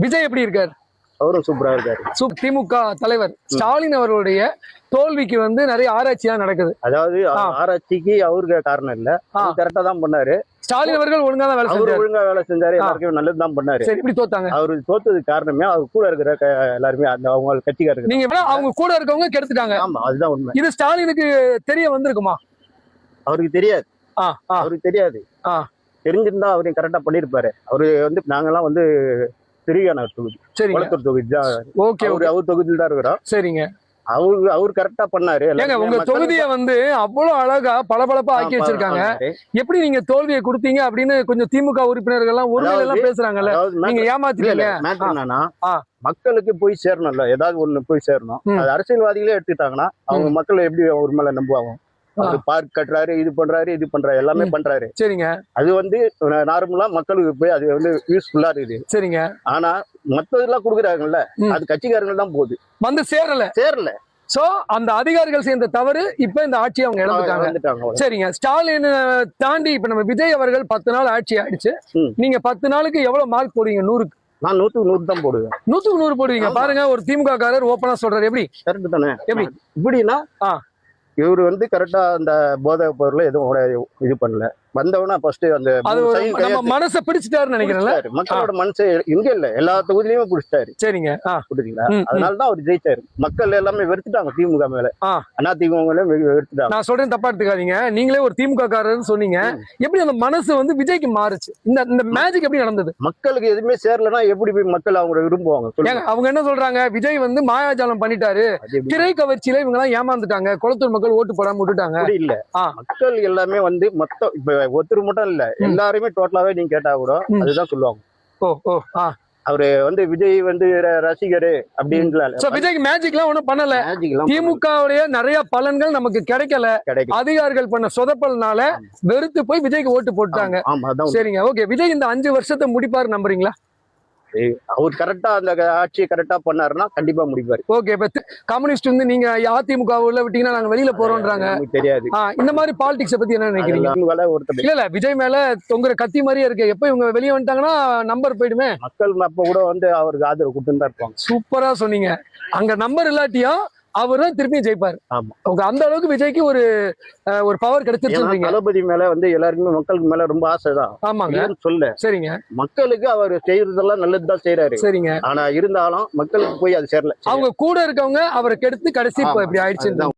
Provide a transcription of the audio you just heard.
விஜய் எப்படி இருக்காரு? அவரும் சூப்பரா இருக்காரு. திமுக தலைவர் ஸ்டாலின் அவர்களுடைய தோல்விக்கு வந்து நிறைய ஆராய்ச்சியா நடக்குது. அதாவது ஆராய்ச்சிக்கு அவருக்கு காரணம் இல்ல, கரெக்டா தான் பண்ணாரு. ஸ்டாலின் அவர்கள் ஒழுங்கா தான் வேலை செஞ்சாரு. ஒழுங்கா வேலை செஞ்சாரு, எல்லாருக்கும் நல்லது தான் பண்ணாரு. சரி, இப்படி தோத்தாங்க. அவரு தோத்ததுக்கு காரணமே அவர் கூட இருக்கிற எல்லாருமே அந்த அவங்க கட்சிக்காரங்க. நீங்க அவங்க கூட இருக்கவங்க கெடுத்துட்டாங்க. ஆமா, அதுதான் உண்மை. இது ஸ்டாலினுக்கு தெரிய வந்திருக்குமா? அவருக்கு தெரியாது. அவருக்கு தெரியாது. தெரிஞ்சிருந்தா அவரையும் கரெக்டா பண்ணிருப்பாரு. அவரு வந்து நாங்கெல்லாம் வந்து திருவியானவர் தொகுதி, குளத்தூர் தொகுதி தான். அவர் தொகுதியில் தான் இருக்கிறோம். சரிங்க. அவரு கரெக்டா பண்ணாரு. உங்க தொகுதியை வந்து அவ்வளவு அழகா பளபளப்பா ஆக்கி வச்சிருக்காங்க. எப்படி நீங்க தோல்வியை கொடுத்தீங்க அப்படின்னு கொஞ்சம் திமுக உறுப்பினர்கள் எல்லாம் உரிமையில எல்லாம் பேசுறாங்கல்ல, நீங்க ஏமாத்திட்டீங்க. மக்களுக்கு போய் சேரணும்ல, ஏதாவது ஒண்ணு போய் சேரணும். அது அரசியல்வாதிகளே எடுத்துட்டாங்கன்னா அவங்க மக்களை எப்படி ஒரு மேல நம்புவாங்க? பார்க் கட்டுறாரு, இது பண்றாரு எல்லாமே பண்றாரு. சரிங்க. அது வந்து நார்மலா மக்களுக்கு போய் அது வந்து யூஸ்ஃபுல்லா இருக்குது. சரிங்க. ஆனா மத்ததெல்லாம் கொடுக்குறாங்கல்ல, அது கட்சிக்காரங்க தான் போகுது, வந்து சேரல. சோ அந்த அதிகாரிகள் சேர்ந்த தவறு இப்ப இந்த ஆட்சி அவங்க இழந்துட்டாங்க. சரிங்க. ஸ்டாலின் தாண்டி இப்ப நம்ம விஜய் அவர்கள் 10 நாள் ஆட்சி ஆயிடுச்சு. நீங்க 10 நாளுக்கு எவ்வளவு மார்க் போடுவீங்க? 100க்கு? நான் 100க்கு 100 தான் போடுவேன். 100க்கு 100 போடுவீங்க. பாருங்க, ஒரு திமுக காரர் ஓப்பனா சொல்றாரு. எப்படி? கரெக்ட் தானே? எப்படி இப்படின்னா இவரு வந்து கரெக்டா அந்த போதை பொருளை எதுவும் இது பண்ணல. வந்தவனா ஃபர்ஸ்ட் அந்த மனசை பிடிச்சிட்டாருன்னு நினைக்கிறேன். மக்களோட மனசை இங்க இல்ல, எல்லா தொகுதியிலுமே பிடிச்சிட்டாரு. சரிங்க. புரியுதுங்களா? அதனாலதான் அவர் ஜெயிச்சாரு. மக்கள் எல்லாமே வெறுத்துட்டாங்க திமுக மேல. அண்ணா திமுக வெறுத்துட்டாங்க. நான் சொல்றேன், தப்பா எடுத்துக்காதீங்க. நீங்களே ஒரு திமுக காரர்னு சொன்னீங்க. எப்படி அந்த மனசு வந்து விஜய்க்கு மாறுச்சு? இந்த மேஜிக் எப்படி நடந்தது? மக்களுக்கு எதுவுமே சேரலன்னா எப்படி போய் மக்கள் அவங்க விரும்புவாங்க? அவங்க என்ன சொல்றாங்க? விஜய் வந்து மாயாஜாலம் பண்ணிட்டாரு, திரை கவர்ச்சியில இவங்க எல்லாம் ஏமாந்துட்டாங்க, குளத்தூர் மக்கள் ஓட்டு போடாம விட்டுட்டாங்க. இல்ல, மக்கள் எல்லாமே வந்து மொத்தம் இப்ப ஒருத்தர் மட்டும் இல்ல, எல்லாருமே டோட்டலாவே நீங்க கேட்டா கூட அதுதான் சொல்லுவாங்க. அவரு வந்து விஜய் வந்து ரசிகரு அப்படின்னு விஜய்க்கு மேஜிக் எல்லாம் ஒண்ணும் பண்ணல. திமுகவுடைய நிறைய பலன்கள் நமக்கு கிடைக்கல. அதிகாரிகள் பண்ண சொதப்பல்னால வெறுத்து போய் விஜய்க்கு ஓட்டு போட்டாங்க. சரிங்க, ஓகே. விஜய் இந்த 5 வருஷத்தை முடிப்பாரு நம்புறீங்களா? அவர் கரெக்டா அந்த ஆட்சியை கரெக்டா பண்ணாருன்னா கண்டிப்பா முடிப்பாரு. ஓகே. இப்ப கம்யூனிஸ்ட் வந்து நீங்க அதிமுக உள்ள விட்டீங்கன்னா நாங்க வெளியில போறோம்ன்றாங்க. தெரியாது. இந்த மாதிரி பாலிடிக்ஸ் பத்தி என்ன நினைக்கிறீங்க? இல்ல விஜய் மேல தொங்குற கத்தி மாதிரியே இருக்கு. எப்ப இவங்க வெளியே வந்துட்டாங்கன்னா நம்பர் போயிடுமே. மக்கள் அப்ப கூட வந்து அவருக்கு ஆதரவு கொடுத்துட்டு தான் இருப்பாங்க. சூப்பரா சொன்னீங்க. அங்க நம்பர் இல்லாட்டியும் அவர் தான் திருப்பியும் ஜெயிப்பாரு. அந்த அளவுக்கு விஜய்க்கு ஒரு பவர் கிடைச்சிருச்சு. தளபதி மேல வந்து எல்லாருக்குமே மக்களுக்கு மேல ரொம்ப ஆசைதான். ஆமாங்க, சொல்ல. சரிங்க. மக்களுக்கு அவர் செய்யறதெல்லாம் நல்லதுதான் செய்யறாரு. சரிங்க. ஆனா இருந்தாலும் மக்களுக்கு போய் அது சேரல. அவங்க கூட இருக்கவங்க அவரை கெடுத்து கடைசி இப்ப இப்படி ஆயிடுச்சு.